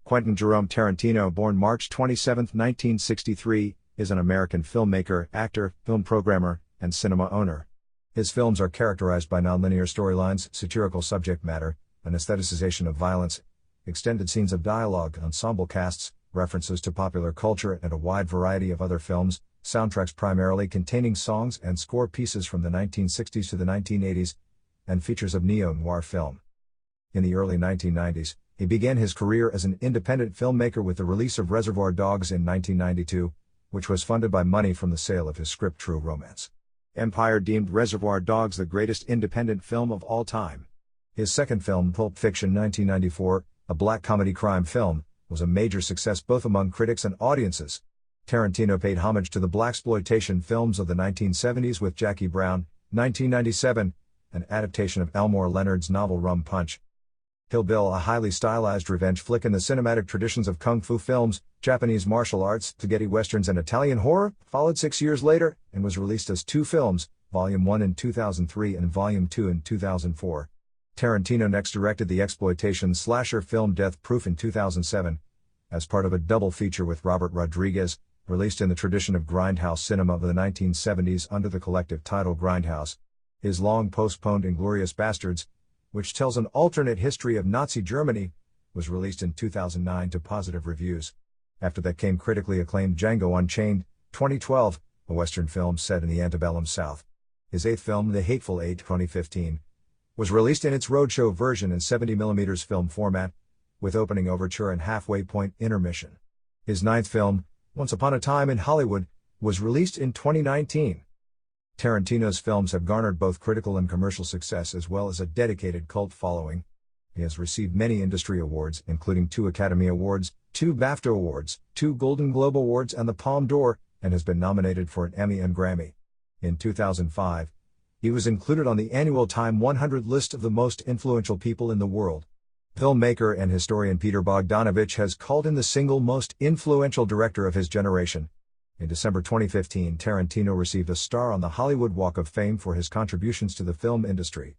Quentin Jerome Tarantino, born March 27, 1963, is an American filmmaker, actor, film programmer, and cinema owner. His films are characterized by nonlinear storylines, satirical subject matter, an aestheticization of violence, extended scenes of dialogue, ensemble casts, references to popular culture and a wide variety of other films, soundtracks primarily containing songs and score pieces from the 1960s to the 1980s, and features of neo-noir film. In the early 1990s, he began his career as an independent filmmaker with the release of Reservoir Dogs in 1992, which was funded by money from the sale of his script True Romance. Empire deemed Reservoir Dogs the greatest independent film of all time. His second film, Pulp Fiction 1994, a black comedy crime film, was a major success both among critics and audiences. Tarantino paid homage to the blaxploitation films of the 1970s with Jackie Brown, 1997, an adaptation of Elmore Leonard's novel Rum Punch. Kill Bill, a highly stylized revenge flick in the cinematic traditions of kung fu films, Japanese martial arts, spaghetti westerns and Italian horror, followed 6 years later, and was released as two films, Volume 1 in 2003 and Volume 2 in 2004. Tarantino next directed the exploitation slasher film Death Proof in 2007, as part of a double feature with Robert Rodriguez, released in the tradition of grindhouse cinema of the 1970s under the collective title Grindhouse. His long-postponed Inglourious Basterds, which tells an alternate history of Nazi Germany, was released in 2009 to positive reviews. After that came critically acclaimed Django Unchained, 2012, a Western film set in the antebellum South. His eighth film, The Hateful Eight, 2015, was released in its roadshow version in 70mm film format, with opening overture and halfway point intermission. His ninth film, Once Upon a Time in Hollywood, was released in 2019. Tarantino's films have garnered both critical and commercial success as well as a dedicated cult following. He has received many industry awards, including 2 Academy Awards, 2 BAFTA Awards, 2 Golden Globe Awards and the Palme d'Or, and has been nominated for an Emmy and Grammy. In 2005, he was included on the annual Time 100 list of the most influential people in the world. Filmmaker and historian Peter Bogdanovich has called him the single most influential director of his generation. In December 2015, Tarantino received a star on the Hollywood Walk of Fame for his contributions to the film industry.